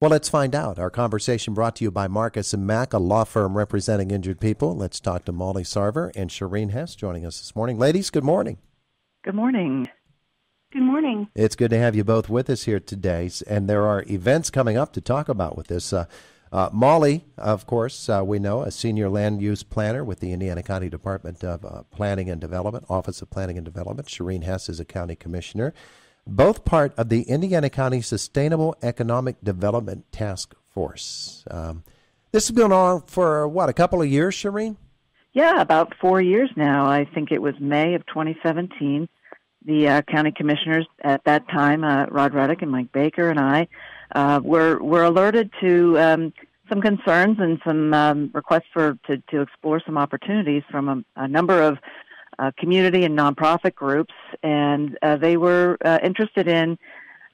Well, let's find out. Our conversation brought to you by Marcus & Mack, a law firm representing injured people. Let's talk to Molly Sarver and Sherene Hess joining us this morning. Ladies, good morning. Good morning. Good morning. It's good to have you both with us here today, and there are events coming up to talk about with this. Molly, of course, we know, a senior land use planner with the Indiana County Department of Planning and Development, Office of Planning and Development. Sherene Hess is a county commissioner, both part of the Indiana County Sustainable Economic Development Task Force. This has been on for, what, a couple of years, Sherene? Yeah, about 4 years now. I think it was May of 2017. The county commissioners at that time, Rod Reddick and Mike Baker and I, were alerted to some concerns and some requests to explore some opportunities from a number of community and nonprofit groups, and they were interested in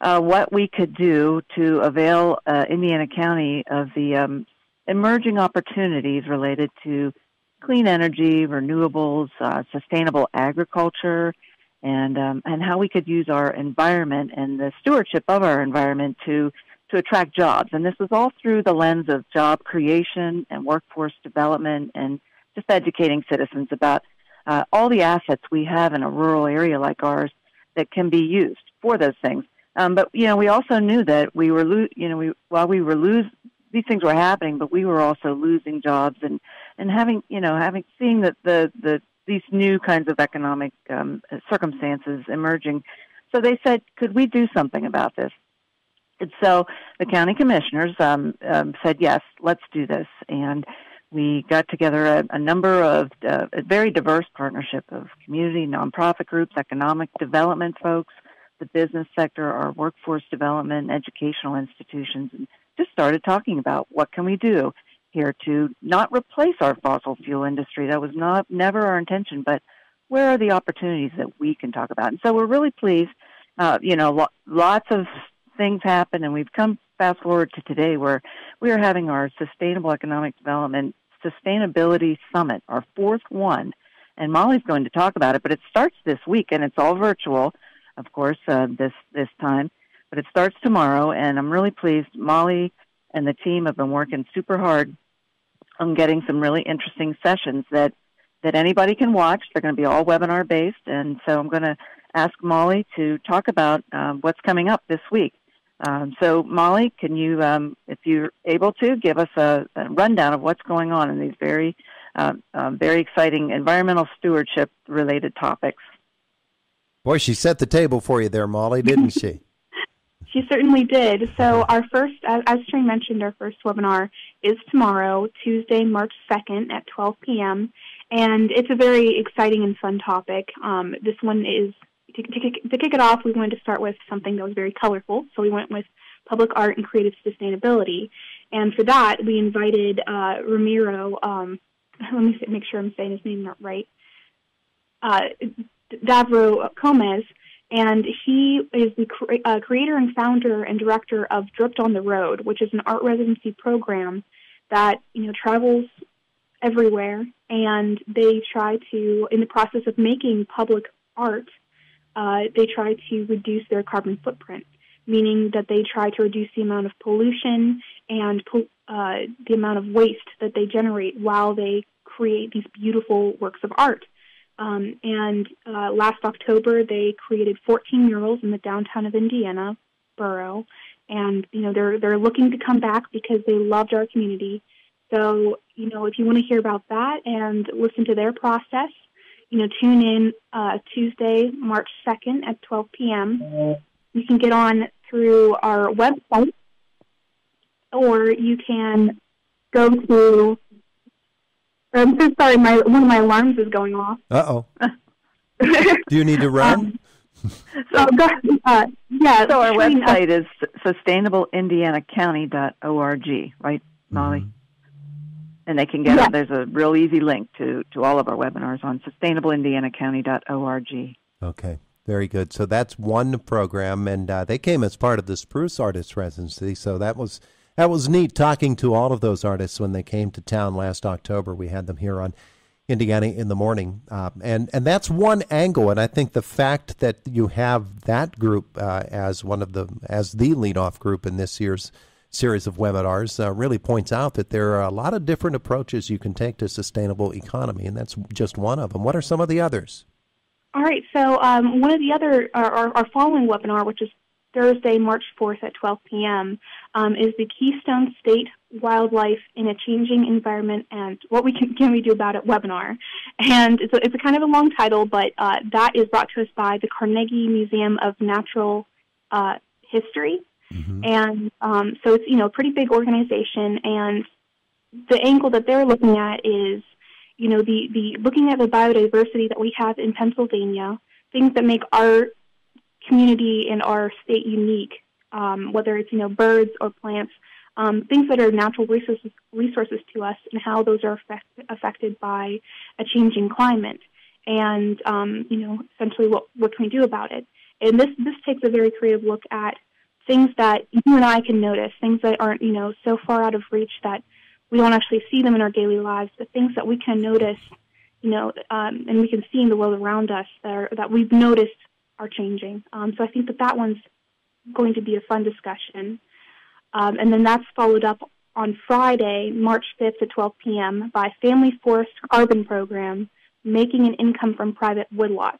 what we could do to avail Indiana County of the emerging opportunities related to clean energy, renewables, sustainable agriculture, and how we could use our environment and the stewardship of our environment to attract jobs. And this was all through the lens of job creation and workforce development and just educating citizens about all the assets we have in a rural area like ours that can be used for those things. But, we also knew that we were, these things were happening, but we were also losing jobs and seeing that these new kinds of economic circumstances emerging. So they said, could we do something about this? And so the county commissioners said, yes, let's do this. And we got together a number of a very diverse partnership of community, nonprofit groups, economic development folks, the business sector, our workforce development, educational institutions, and just started talking about what can we do here to not replace our fossil fuel industry. That was never our intention, but where are the opportunities that we can talk about? And so we're really pleased. Lots of things happen, and we've come fast forward to today where we are having our Sustainable Economic Development Sustainability Summit, our fourth one, and Molly's going to talk about it, but it starts this week, and it's all virtual, of course, this time, but it starts tomorrow, and I'm really pleased. Molly and the team have been working super hard on getting some really interesting sessions that anybody can watch. They're going to be all webinar-based, and so I'm going to ask Molly to talk about what's coming up this week. So, Molly, can you, if you're able to, give us a rundown of what's going on in these very exciting environmental stewardship-related topics? Boy, she set the table for you there, Molly, didn't she? She certainly did. So our first, as Sherene mentioned, our first webinar is tomorrow, Tuesday, March 2nd at 12 p.m., and it's a very exciting and fun topic. This one is, to kick it off, we wanted to start with something that was very colorful, so we went with public art and creative sustainability. And for that, we invited Ramiro, let me make sure I'm saying his name right, Davro Gomez, and he is the creator and founder and director of Dripped on the Road, which is an art residency program that travels everywhere, and they try to, in the process of making public art, they try to reduce their carbon footprint, meaning that they try to reduce the amount of pollution and the amount of waste that they generate while they create these beautiful works of art. And last October, they created 14 murals in the downtown of Indiana borough, and they're looking to come back because they loved our community. So if you want to hear about that and listen to their process, tune in Tuesday, March 2nd at 12 p.m. You can get on through our website, or you can go to. I'm so sorry, one of my alarms is going off. Uh-oh. Do you need to run? So our website is sustainableindianacounty.org, right, Molly? Mm-hmm. And they can get it. There's a real easy link to all of our webinars on sustainableindianacounty.org. Okay, very good. So that's one program, and they came as part of the Spruce Artist Residency, so that was neat talking to all of those artists when they came to town last October. We had them here on Indiana in the Morning. And that's one angle, and I think the fact that you have that group as the lead-off group in this year's series of webinars really points out that there are a lot of different approaches you can take to sustainable economy, and that's just one of them. What are some of the others? All right, so one of the other, our following webinar, which is Thursday, March 4th at 12 p.m., is the Keystone State Wildlife in a Changing Environment and What Can We Do About It webinar. And it's a kind of a long title, but that is brought to us by the Carnegie Museum of Natural History. Mm-hmm. And so it's, a pretty big organization, and the angle that they're looking at is, the looking at the biodiversity that we have in Pennsylvania, things that make our community and our state unique, whether it's, birds or plants, things that are natural resources to us, and how those are affected by a changing climate. And, essentially what can we do about it? And this takes a very creative look at things that you and I can notice, things that aren't, so far out of reach that we don't actually see them in our daily lives, but things that we can notice, and we can see in the world around us that we've noticed are changing. So I think that one's going to be a fun discussion. And then that's followed up on Friday, March 5th at 12 p.m. by Family Forest Carbon Program, Making an Income from Private Woodlots.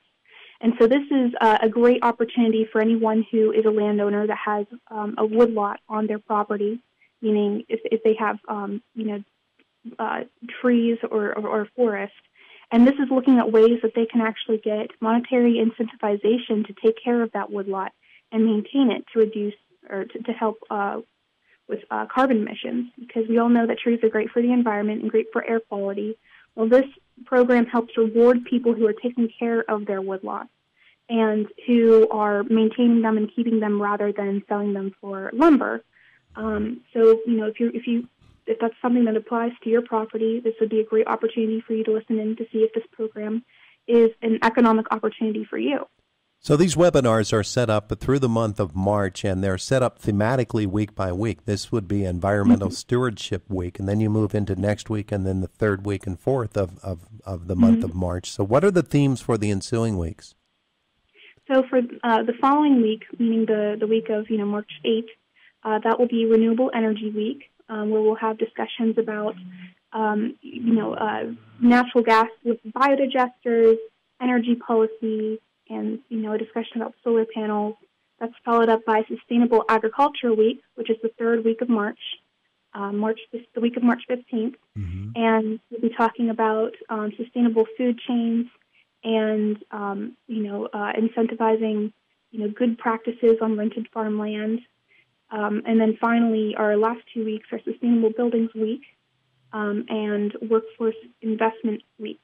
And so this is a great opportunity for anyone who is a landowner that has a woodlot on their property, meaning if they have, trees or forest. And this is looking at ways that they can actually get monetary incentivization to take care of that woodlot and maintain it to reduce or to help with carbon emissions, because we all know that trees are great for the environment and great for air quality. Well, this program helps reward people who are taking care of their woodlots and who are maintaining them and keeping them rather than selling them for lumber. So, if that's something that applies to your property, this would be a great opportunity for you to listen in to see if this program is an economic opportunity for you. So these webinars are set up through the month of March, and they're set up thematically week by week. This would be Environmental Stewardship Week, and then you move into next week and then the third week and fourth of the month of March. So what are the themes for the ensuing weeks? So for the following week, meaning the week of March 8th, that will be Renewable Energy Week, where we'll have discussions about natural gas with biodigesters, energy policy, and a discussion about solar panels. That's followed up by Sustainable Agriculture Week, which is the third week of March. The week of March 15th, and we'll be talking about sustainable food chains and incentivizing good practices on rented farmland. And then finally, our last 2 weeks are Sustainable Buildings Week and Workforce Investment Week.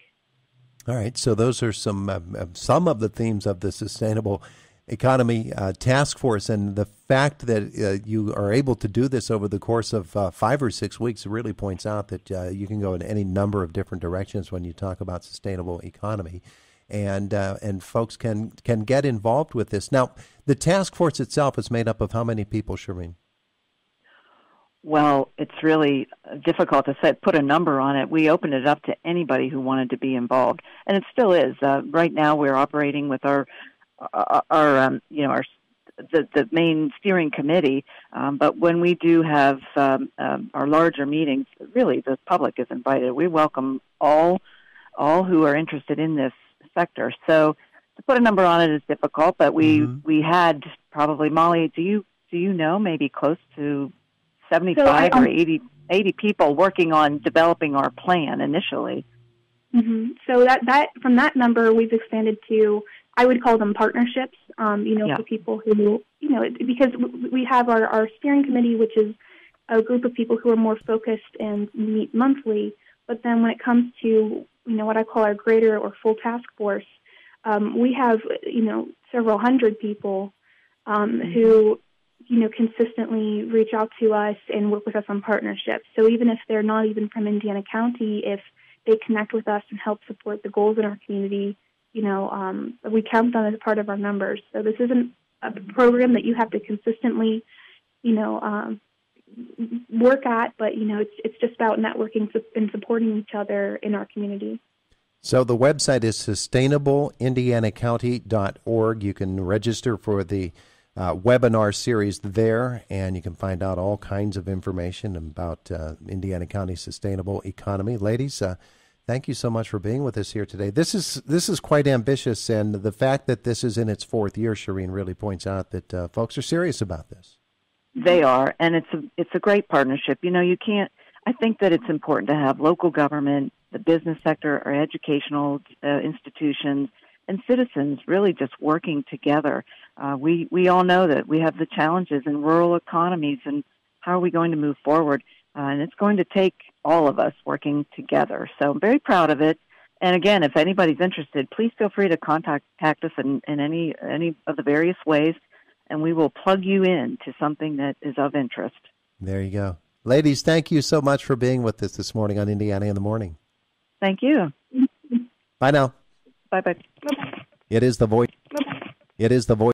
All right, so those are some of the themes of the Sustainable Economy Task Force, and the fact that you are able to do this over the course of 5 or 6 weeks really points out that you can go in any number of different directions when you talk about sustainable economy, and folks can get involved with this. Now, the task force itself is made up of how many people, Sherene? Well, it's really difficult to put a number on it. We opened it up to anybody who wanted to be involved, and it still is. Right now, we're operating with the main steering committee. But when we do have our larger meetings, really the public is invited. We welcome all who are interested in this sector. So to put a number on it is difficult. But we had probably, Molly, do you know, maybe close to 75 or 80 people working on developing our plan initially. Mm-hmm. So that from that number, we've expanded to, I would call them partnerships, for people who, because we have our steering committee, which is a group of people who are more focused and meet monthly. But then when it comes to, what I call our greater or full task force, we have, several hundred people who, consistently reach out to us and work with us on partnerships. So even if they're not even from Indiana County, if they connect with us and help support the goals in our community, we count them as part of our numbers. So this isn't a program that you have to consistently, work at, but, it's just about networking and supporting each other in our community. So the website is sustainableindianacounty.org. You can register for the webinar series there, and you can find out all kinds of information about Indiana County's sustainable economy. Ladies, thank you so much for being with us here today. This is quite ambitious, and the fact that this is in its fourth year, Sherene, really points out that folks are serious about this. They are, and it's a great partnership. You can't. I think that it's important to have local government, the business sector, our educational institutions, and citizens really just working together. We all know that we have the challenges in rural economies, and how are we going to move forward? And it's going to take all of us working together. So I'm very proud of it. And again, if anybody's interested, please feel free to contact us in any of the various ways, and we will plug you in to something that is of interest. There you go. Ladies, thank you so much for being with us this morning on Indiana in the Morning. Thank you. Bye now. Bye-bye. It is the voice. It is the voice.